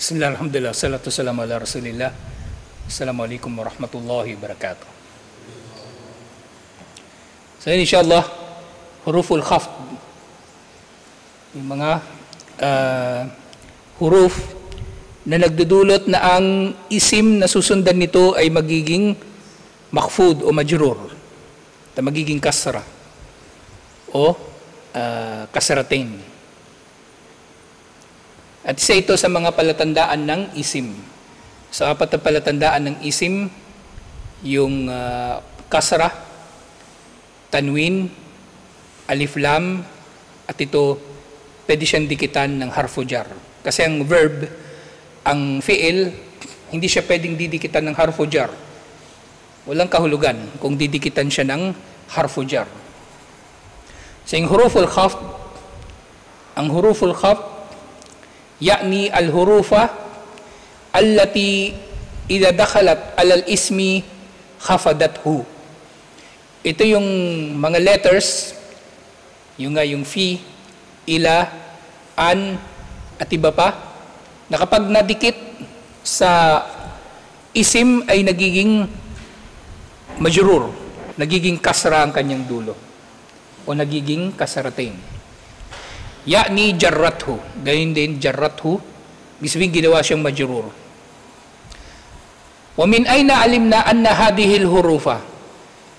Bismillah, alhamdulillah, salatu salamu ala rasulillah. Assalamualaikum warahmatullahi wabarakatuh. So insyaAllah, huruful khafd, yung mga huruf na nagdudulot na ang isim na susundan nito ay magiging makfud o majrur, na magiging kasra o kasratain. At isa ito sa mga palatandaan ng isim. Sa apat na palatandaan ng isim, yung kasra, tanwin, alif lam, at ito pwede siyang dikitan ng harfu jar. Kasi ang verb, ang fi'il, hindi siya pwedeng didikitan ng harfu jar. Walang kahulugan kung didikitan siya ng harfu jar. So yung huruful khafd, ang huruful khafd, yakni al-hurufa allati idha dakhalat alal ismi khafadathu. Ito yung mga letters, yung fi, ila, an, at iba pa, na kapag nadikit sa isim ay nagiging majrur, nagiging kasra ang kanyang dulo, o nagiging kasratain. Yakni jarrathu, gayon din jarrathu, bisbing ginawa siyang majrur. Wa min ayna alimna anna hadhihi al-hurufa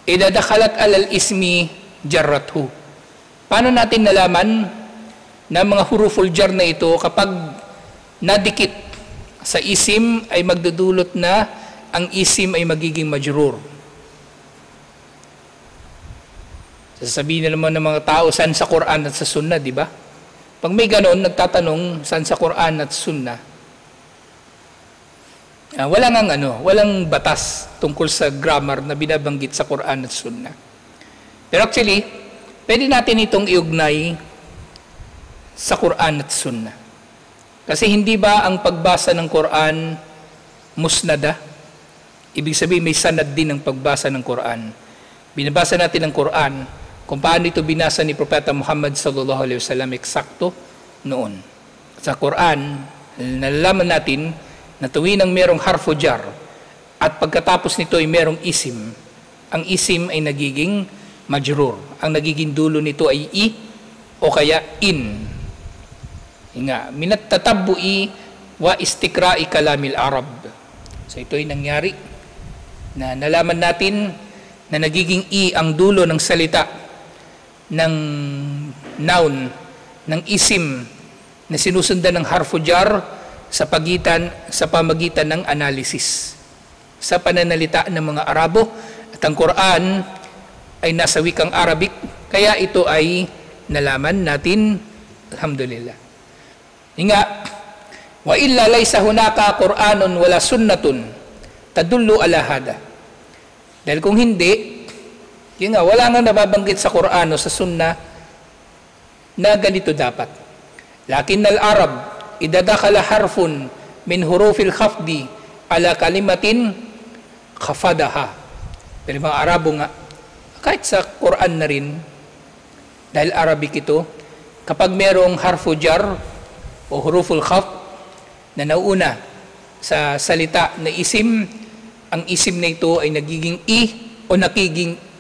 idha dakhalat alal ismi jarrathu. Paano natin nalaman na mga huruful jar na ito kapag nadikit sa isim ay magdudulot na ang isim ay magiging majrur? Sasabihin na naman ng mga tao, saan sa Quran at sa Sunnah, di ba? Pag may ganon, nagtatanong saan sa Quran at Sunnah, walang batas tungkol sa grammar na binabanggit sa Quran at Sunnah. Pero actually, pwede natin itong iugnay sa Quran at Sunnah. Kasi hindi ba ang pagbasa ng Quran musnada? Ibig sabihin may sanad din ang pagbasa ng Quran. Binabasa natin ang Quran, kung paano ito binasa ni Propeta Muhammad sallallahu alaihi wasallam eksakto noon. Sa Quran, nalalaman natin na tuwing merong harfu jar at pagkatapos nito ay merong isim, ang isim ay nagiging majrur. Ang nagiging dulo nito ay i o kaya in. Nga, minat tatabbu'i wa istikra'i kalamil Arab. So ito ay nangyari na nalaman natin na nagiging i ang dulo ng salita ng noun, ng isim na sinusundan ng harfu jar sa pamagitan ng analysis sa pananalita ng mga Arabo. At ang Quran ay nasa wikang Arabic, kaya ito ay nalaman natin, alhamdulillah. Nga, wa illa laysa hunaka Quranun wala sunnatun tadullu ala hada. Dahil kung hindi, yun nga, wala nga nababanggit sa Quran o sa Sunnah na ganito dapat. Lakin al-Arab, idadakala harfun min hurufil khafdi ala kalimatin khafadaha. Pero mga Arabo nga, kahit sa Quran na rin, dahil Arabic ito, kapag merong harfu jar o huruful khafd na nauna sa salita na isim, ang isim na ito ay nagiging i o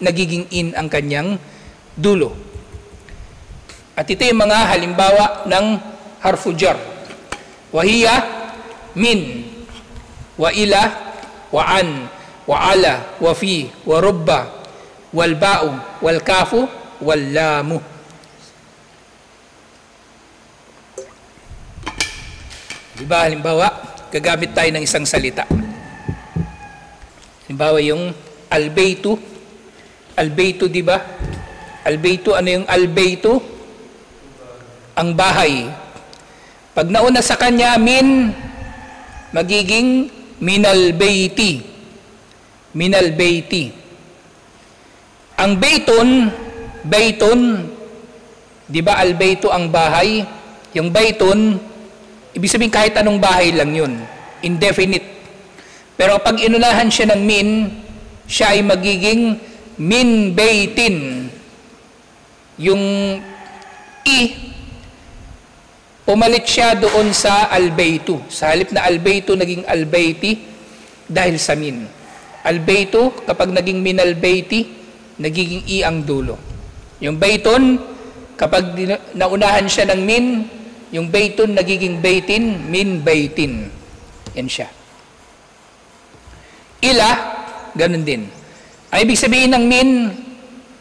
nagiging in ang kanyang dulo. At ito yung mga halimbawa ng harfu jar. Wahiya, min, wa ila, wa an, wa ala, wa fi, wa rubba, wal ba'u, wal kafu, wal lamu. Diba, halimbawa, gagamit tayo ng isang salita. Halimbawa yung al-baytu. Al-baytu, di ba? Al-baytu, ano yung al-baytu? Ang bahay. Pag nauna sa kanya, min, magiging minal-bayti. Minal-bayti. Ang baytun, di ba al-baytu ang bahay? Yung baytun, ibig sabihin kahit anong bahay lang yun. Indefinite. Pero pag inunahan siya ng min, siya ay magiging min baytin. Yung i pumalit siya doon sa albaytu. Sa halip na albaytu, naging albayti dahil sa min. Albaytu, kapag naging min albayti, nagiging i ang dulo. Yung bayton, kapag naunahan siya ng min, yung bayton nagiging baytin, min baytin. Yan siya. Ila, ganun din. Ay ibig sabihin ng min,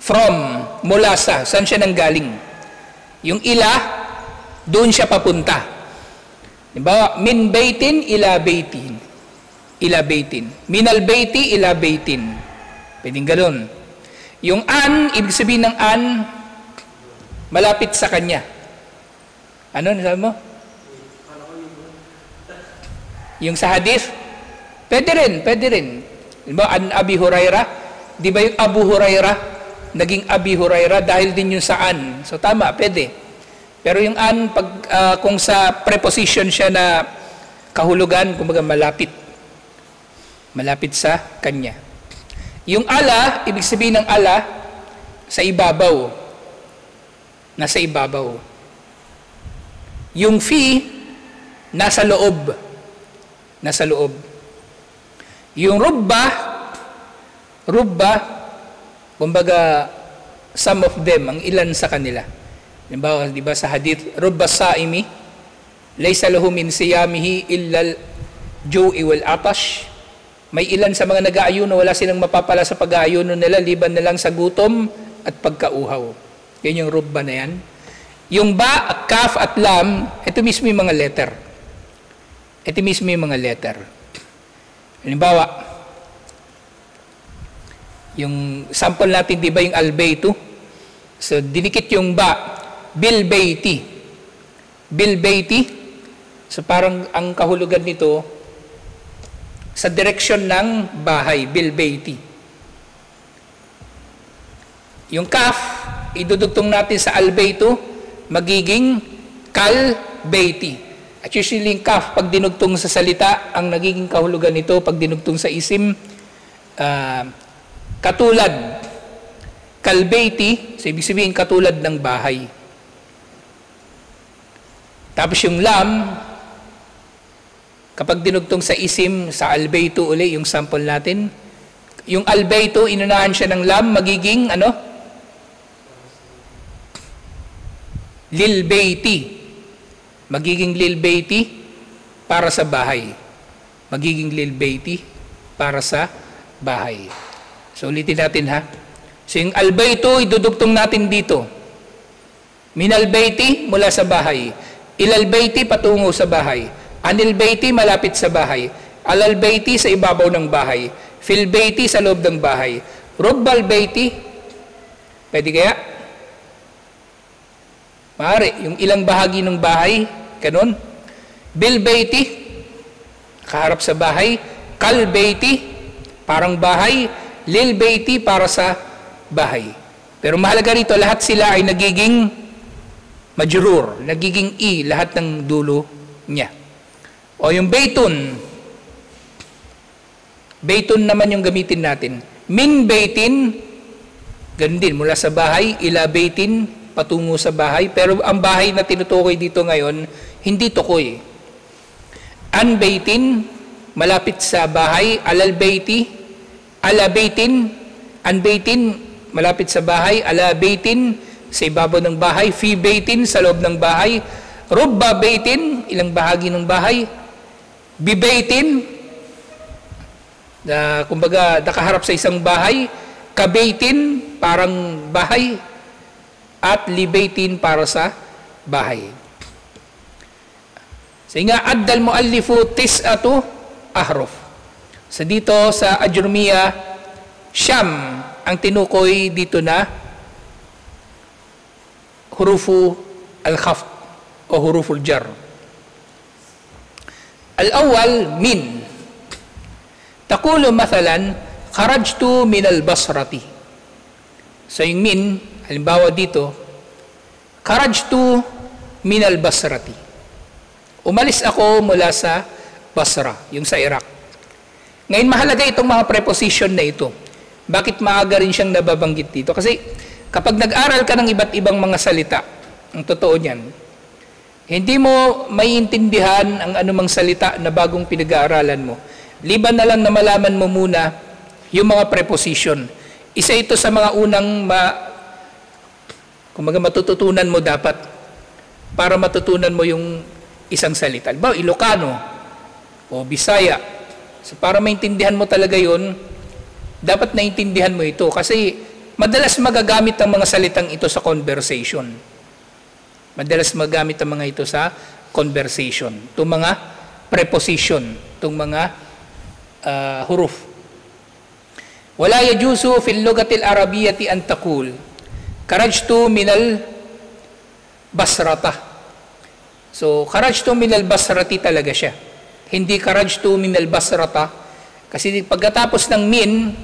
from, mula sa, saan siya nanggaling? Yung ila, doon siya papunta. Diba? Min baytin, ila baytin. Ila baytin. Min albayti, ila baytin. Pwedeng ganun. Yung an, ibig sabihin ng an, malapit sa kanya. Ano, nasabi mo? Yung sa hadith, pwede rin. Diba, an Abi Huraira? Di ba yung Abu Huraira, naging Abi Huraira dahil din yung sa an. So tama, pwede. Pero yung an, kung sa preposition siya na kahulugan, kumbaga malapit. Malapit sa kanya. Yung ala, ibig sabihin ng ala, sa ibabaw. Nasa ibabaw. Yung fi, nasa loob. Nasa loob. Yung rubba, kumbaga, some of them, ang ilan sa kanila. Diba sa hadith, rubba saimi, laysa lahu min siyamihi illa al-ju'i wal atash. May ilan sa mga nag-aayuno, wala silang mapapala sa pag-aayuno nila, liban na lang sa gutom at pagkauhaw. Yan yung rubba na yan. Yung ba, kaf at lam, ito mismo yung mga letter. Ito mismo yung mga letter. Halimbawa, yung sample natin, di ba yung albaytu? So, dinikit yung ba, bil bayti. Bil bayti. So, parang ang kahulugan nito, sa direksyon ng bahay, bil bayti. Yung kaf, idudugtong natin sa albaytu, magiging kal bayti. At usually yung kaf, pag dinugtong sa salita, ang nagiging kahulugan nito, pag dinugtong sa isim, katulad. Kal bayti, so ibig sabihin katulad ng bahay. Tapos yung lam, kapag dinugtong sa isim, sa albaytu uli, yung sample natin, yung albaytu, inunahan siya ng lam, magiging ano? Lil bayti. Magiging lil bayti para sa bahay. Magiging lil bayti para sa bahay. So ulitin natin ha. So yung albaytu, idudugtong natin dito. Minal bayti, mula sa bahay. Ilal bayti, patungo sa bahay. Anil bayti, malapit sa bahay. Alal bayti, sa ibabaw ng bahay. Fil bayti, sa loob ng bahay. Rubbal bayti, pwede kaya? Maaari, yung ilang bahagi ng bahay, ganun. Bil bayti, kaharap sa bahay. Kal bayti, parang bahay. Lil bayti, para sa bahay. Pero mahalaga rito, lahat sila ay nagiging majrur, nagiging i, lahat ng dulo niya. O yung baytun, baytun naman yung gamitin natin. Min baytin, ganun din, mula sa bahay, ila baytin, patungo sa bahay. Pero ang bahay na tinutukoy dito ngayon, hindi tukoy. An baytin, malapit sa bahay. Alal bayti, ala baytin, an baytin, malapit sa bahay. Ala baytin, sa ibabaw ng bahay. Fi baytin, sa loob ng bahay. Rubba baytin, ilang bahagi ng bahay. Bi baytin, kumbaga nakaharap sa isang bahay. Kabaytin, parang bahay. At libaitin, para sa bahay. So nga, addal muallifu tis'atu ahruf. So dito sa Ajurmiya, Siyam ang tinukoy dito na hurufu al-khafd o huruful jar. Al-awwal, min. Taqulu mathalan, kharajtu min al-basrati. So yung min, halimbawa dito, kharajtu min al-basrati. Umalis ako mula sa Basra, yung sa Iraq. Ngayon mahalaga itong mga preposition na ito. Bakit maaga rin siyang nababanggit dito? Kasi kapag nag-aral ka ng iba't ibang mga salita, ang totoo niyan, Hindi mo maiintindihan ang anumang salita na bagong pinag-aaralan mo. Liban na lang na malaman mo muna yung mga preposition. Isa ito sa mga unang matututunan mo dapat para matutunan mo yung isang salita. Halimbawa, Ilocano o Bisaya. So para maintindihan mo talaga yun, dapat naintindihan mo ito. Kasi madalas magagamit ang mga salitang ito sa conversation. Madalas magamit ang mga ito sa conversation. Itong mga preposition, itong mga huruf. Wala yajuzu fil lugatil arabiyyati an taqul kharajtu minal basrata. So, kharajtu minal basrati talaga siya. Hindi kharajtu minal basrata. Kasi pagkatapos ng min,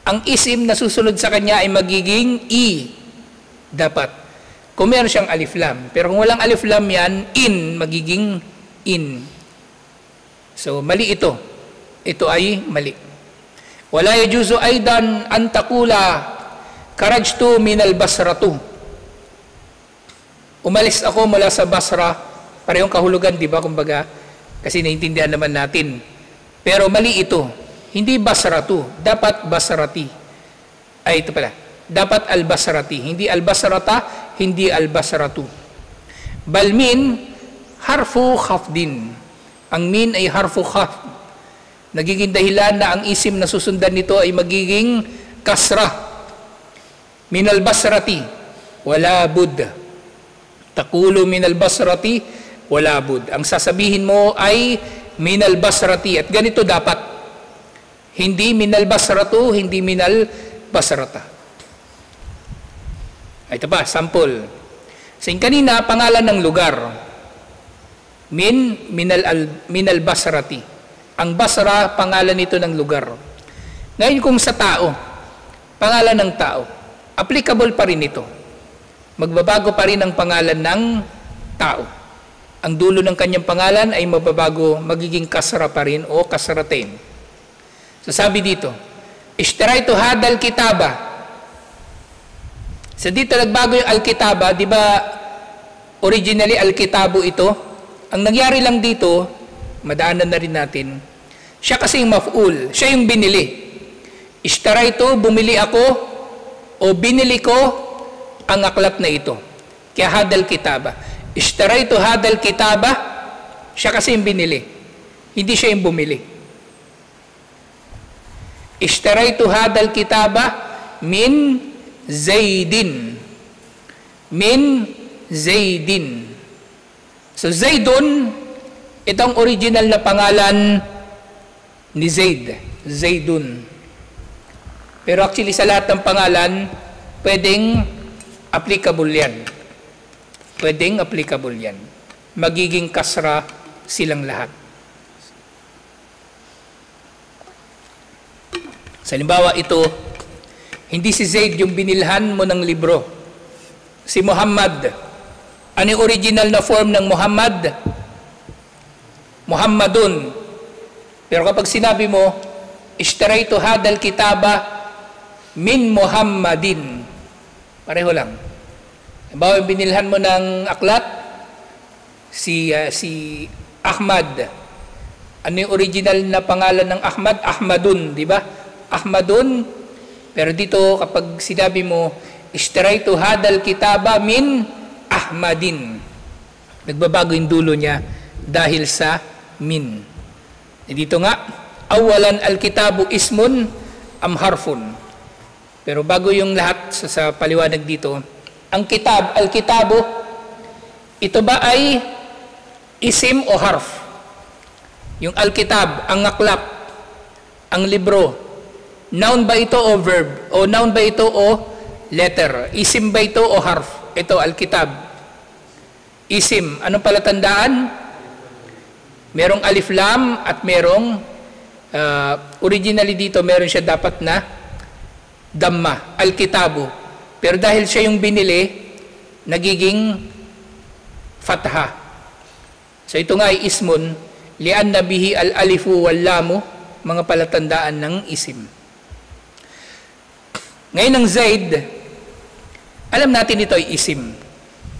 ang isim na susunod sa kanya ay magiging i. Dapat. Kung meron siyang alif lam. Pero kung walang alif lam yan, magiging in. So, mali ito. Ito ay mali. Wala yajuzu aidan an taqula kharajtu minal basratu. Umalis ako mula sa Basra. Parehong kahulugan, di ba? Kumbaga, kasi naintindihan naman natin. Pero mali ito. Hindi basratu. Dapat basrati. Ay, ito pala. Dapat al-basrati. Hindi al-basrata, hindi al-basratu. Bal min, harfu khafdin. Ang min ay harfu khafd. Nagiging dahilan na ang isim na susundan nito ay magiging kasra. Min al-basrati, wala bud. Taqulu min al-basrati, wala bud. Ang sasabihin mo ay min al-basrati. At ganito dapat. Hindi min al-basratu, hindi min al-basrata. Ito pa, sample. Sa kanina, pangalan ng lugar. Min al-basrati. Ang Basra, pangalan nito ng lugar. Ngayon kung sa tao, pangalan ng tao, applicable pa rin ito. Magbabago pa rin ang pangalan ng tao. Ang dulo ng kanyang pangalan ay mababago, magiging kasra pa rin o kasratain. So sabi dito, ishtaraitu hadal kitaba. So dito nagbago yung al-kitaba, di ba originally al-kitabu ito? Ang nangyari lang dito, madaanan na rin natin, siya kasi yung maf'ul, siya yung binili. Ishtaraitu, bumili ako, o binili ko ang aklat na ito. Kaya hadal kitaba. Ishtaraitu hadal kitaba, siya kasi yung binili. Hindi siya yung bumili. Ishtaraitu hadal kitaba min Zaidin. Min Zaidin. So Zaidun, itong original na pangalan ni Zaid. Zaidun. Pero actually sa lahat ng pangalan, pwedeng applicable yan. Pwedeng applicable yan. Magiging kasra silang lahat. Sa halimbawa ito, hindi si Zaid yung binilhan mo ng libro. Si Muhammad. Ano yung original na form ng Muhammad? Muhammadun. Pero kapag sinabi mo, ishtaraitu hadal kitaba min Muhammadin. Pareho lang. Halimbawa, binilhan mo ng aklat, si Ahmad. Ano yung original na pangalan ng Ahmad? Ahmadun, di ba? Ahmadun. Pero dito, kapag sinabi mo, ishtaraitu hadal kitaba min Ahmadin. Nagbabago yung dulo niya dahil sa min. Dito nga, awalan al-kitabu ismun am harfun. Pero bago yung lahat sa paliwanag dito, ang kitab, al-kitabu, ito ba ay isim o harf? Yung al-kitab, ang aklat, ang libro, noun ba ito o verb? O noun ba ito o letter? Isim ba ito o harf? Ito, al-kitab. Isim, anong palatandaan? Merong alif lam at merong originally dito meron siya dapat na damma, al-kitabu. Pero dahil siya yung binili, nagiging fatha. So ito nga ay ismun, li'anna bihi al-alifu wal-lamu, mga palatandaan ng isim. Ngayon ang Zaid, alam natin ito ay isim.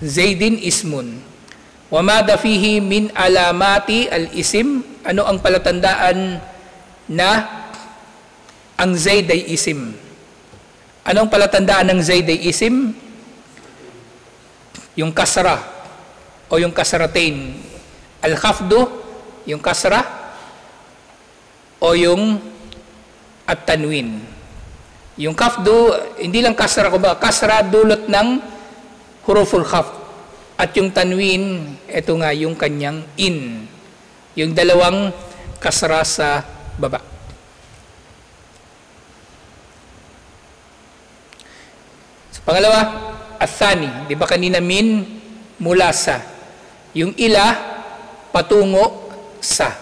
Zaidin ismun. Wamada fihi min alamati al-isim. Ano ang palatandaan na ang Zaid ay isim? Anong palatandaan ng Zaid ay isim? Yung kasra o yung kasratain. Al-khafdu, yung kasra o yung at-tanwin. Yung khafdu, hindi lang kasra ko ba? Kasra dulot ng huruful khafd. At yung tanwin, ito nga yung kanyang in. Yung dalawang kasra sa baba. Sa pangalawa, athani. Di ba kanina min, mula sa. Yung ila, patungo sa.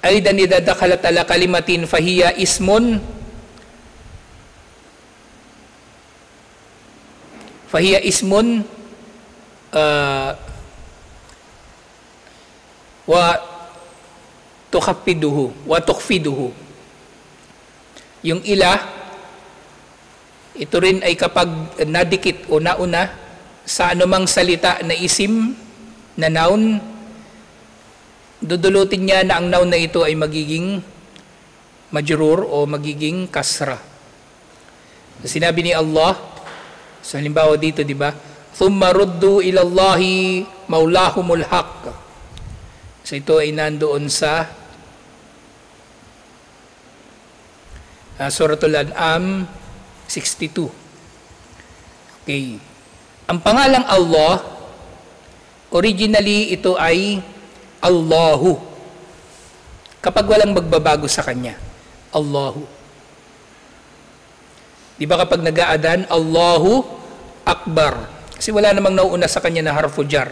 Aidan idha dakhalat ala kalimatin fahiya ismun. Fahiya ismun wa tukhaffiduhu wa tukhfiduhu. Yung ila, ito rin ay kapag nadikit o nauna sa anumang salita na isim, na noun, dudulutin niya na ang noun na ito ay magiging majrur o magiging kasra. Sinabi ni Allah, so halimbawa dito, di ba? Thumma ruddu ilallahi maulahumul haqq. So ito ay nandoon sa Suratul An'am 62. Okay. Ang pangalang Allah, originally ito ay Allahu. Kapag walang magbabago sa kanya, Allahu. Di ba kapag nag-aadan, Allahu Akbar. Kasi wala namang nauuna sa kanya na harfu jar.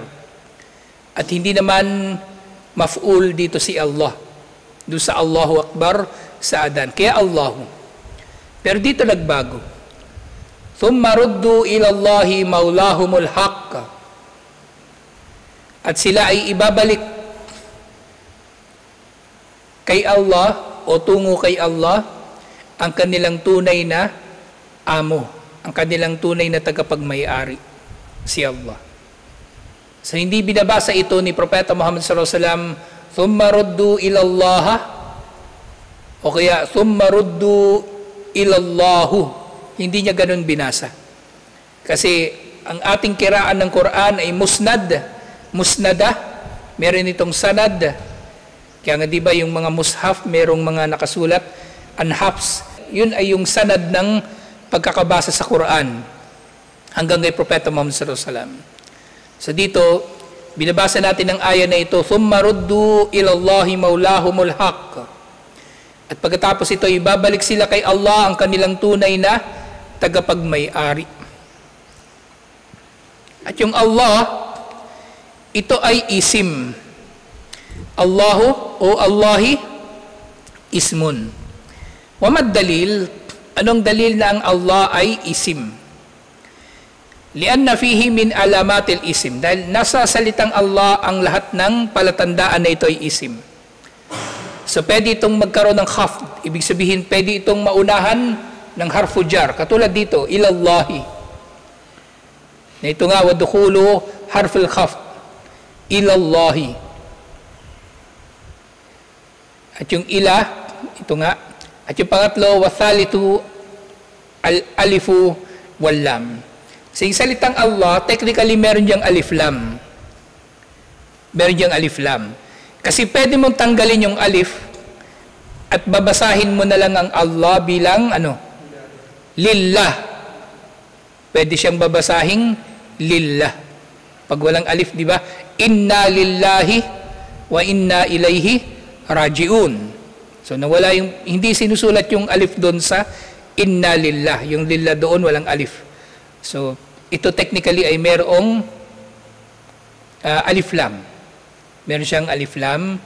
At hindi naman maf'ul dito si Allah. Doon sa Allahu Akbar sa adan. Kaya Allahu. Pero dito nagbago. Thumma ruddu ilallahi maulahumul haqq. At sila ay ibabalik kay Allah o tungo kay Allah ang kanilang tunay na amo, ang kanilang tunay na tagapagmay-ari, si Allah. So hindi binabasa ito ni Propeta Muhammad sallallahu alaihi wasallam, thumma ruddu ilallaha, o kaya thumma ruddu ilallahu. Hindi niya ganun binasa. Kasi ang ating kiraan ng Quran ay musnad, musnada, meron itong sanad. Kaya nga di ba yung mga mushaf, merong mga nakasulat, anhafs, yun ay yung sanad ng pagkakabasa sa Quran hanggang kay Propeta Muhammad sallallahu alaihi wasallam. So dito, binabasa natin ang aya na ito, thumma ruddu ilallahi maulahumul haqq. At pagkatapos ito, ibabalik sila kay Allah ang kanilang tunay na tagapagmay-ari. At yung Allah, ito ay isim. Allahu o Allahi ismun. Wamad dalil, anong dalil na ang Allah ay isim? Lianna fihi min alamatil isim. Dahil nasa salitang Allah ang lahat ng palatandaan na ito ay isim. So pwede itong magkaroon ng khafd. Ibig sabihin, pwede itong maunahan ng harfu jar. Katulad dito, ilallahi. Na ito nga, wadukhulu harful khafd. Ilallahi. At yung ila, ito nga. At yung pangatlo, wathalitu al-alifu wal-lam. So yung salitang Allah, technically meron diyang alif lam. Meron diyang alif lam. Kasi pwede mong tanggalin yung alif at babasahin mo na lang ang Allah bilang ano? Lillah. Pwede siyang babasahing lillah. Pag walang alif, di ba? Inna lillahi wa inna ilayhi raji'un. So nawala yung, hindi sinusulat yung alif doon sa inna lillah. Yung lillah doon walang alif. So ito technically ay merong alif lam. Meron siyang alif lam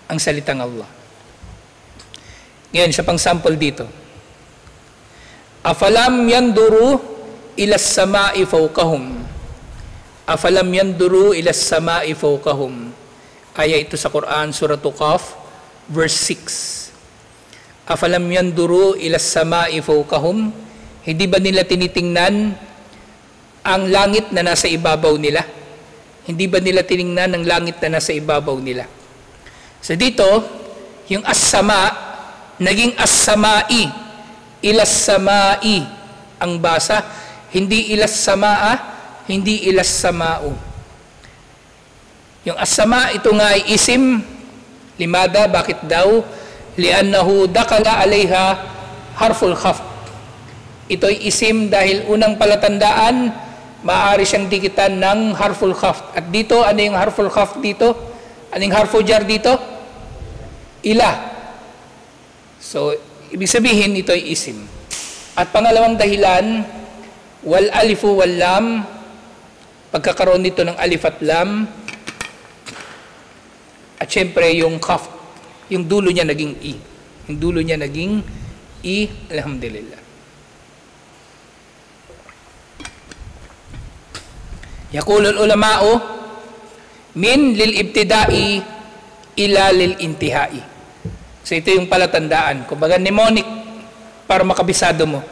ang salitang Allah. Ngayon, sa pang-sample dito. Afalam yanduru ilas sama'i fawqahum. Afalam yanduru ilas sama'i fawqahum. Aya ito sa Quran, Surah Qaf, verse 6. Afalam yanduru ilas sama'i fawqahum. Hindi ba nila tinitingnan ang langit na nasa ibabaw nila? Hindi ba nila tiningnan ng langit na nasa ibabaw nila? So dito, yung as-sama, naging as-samai, ilas-samai ang basa, hindi ilas-samaa, hindi ilas-samao. Yung as-sama, ito nga ay isim, limada, bakit daw? Li'annahu dakala alayha harful khafd. Ito ay isim dahil unang palatandaan, maaari siyang dikitan ng harful khafd. At dito, ano yung harful khafd dito? Ano yung harful jar dito? Ila. So, ibig sabihin, ito ay isim. At pangalawang dahilan, wal alifu wal lam, pagkakaroon nito ng alif at lam, at syempre yung khafd, yung dulo niya naging i. Yung dulo niya naging i, alhamdulillah. Yaqulul ulama'u min lil ibtida'i ila lil intihai. So ito yung palatandaan. Kumbaga mnemonic para makabisado mo.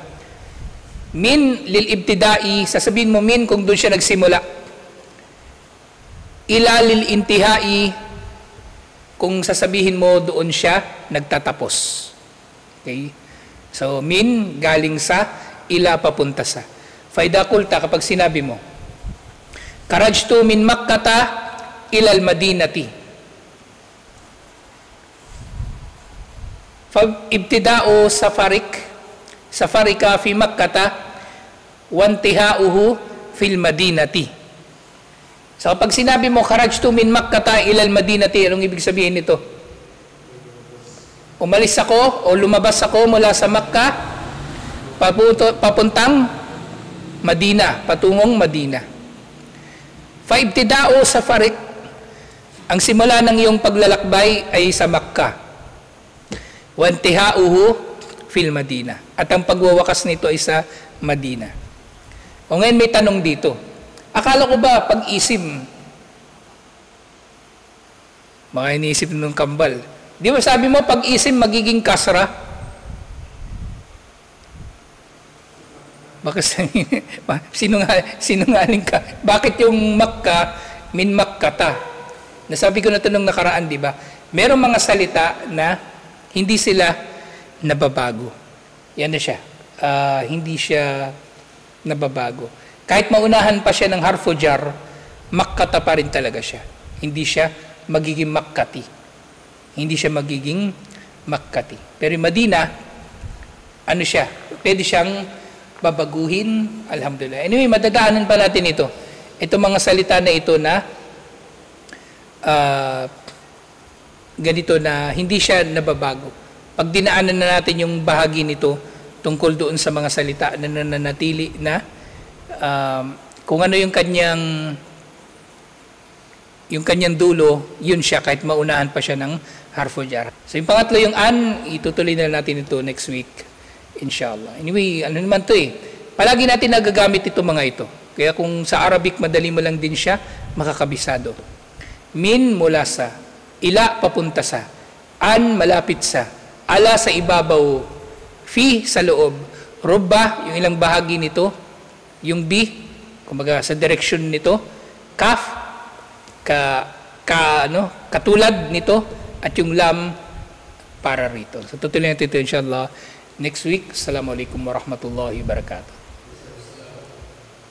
Min lil ibtida'i, sasabihin mo min kung doon siya nagsimula. Ila lil intihai, kung sasabihin mo doon siya nagtatapos. Okay? So min galing sa, ila papunta sa. Faida kulta, kapag sinabi mo, karajtu min Makkata ilal Madinati. Ibtida'u safarika fi Makkata wantihauhu fil Madinati. So kapag sinabi mo, karajtu min Makkata ilal Madinati, anong ibig sabihin nito? Umalis ako o lumabas ako mula sa Makkah papuntang Madina, patungong Madina. Faibtida'u safarik, ang simula ng iyong paglalakbay ay sa Makkah. Wantihauhu fil Madina. At ang pagwawakas nito ay sa Madina. O ngayon may tanong dito. Akala ko ba pag-isim, mga iniisip ng kambal, di ba sabi mo pag-isim magiging kasra? Bakit sinungaling ka? Bakit yung Makkah min Makkata? Nasabi ko na ito nung nakaraan, di ba? Merong mga salita na hindi sila nababago. Yan na siya. Hindi siya nababago. Kahit maunahan pa siya ng harfu jar, Makkata pa rin talaga siya. Hindi siya magiging Makkati. Hindi siya magiging Makkati. Pero Madina, ano siya? Pwede siyang babaguhin, alhamdulillah. Anyway, madadaanan pa natin ito. Ito mga salita na ito na ganito na hindi siya nababago. Pag dinaanan na natin yung bahagi nito tungkol doon sa mga salita na nananatili na kung ano yung kanyang dulo, yun siya kahit maunahan pa siya ng harfu jar. So yung pangatlo yung an, itutuloy na natin ito next week, inshallah. Anyway, ano naman to palagi natin nagagamit ito mga ito. Kaya kung sa Arabic madali mo lang din siya makakabisado. Min mula sa, ila papunta sa, an malapit sa, ala sa ibabaw, fi sa loob, rubba yung ilang bahagi nito, yung B, kumbaga sa direction nito, kaf, katulad nito, at yung lam para rito. So tutuloy natin ito inshallah next week. Assalamualaikum warahmatullahi wabarakatuh.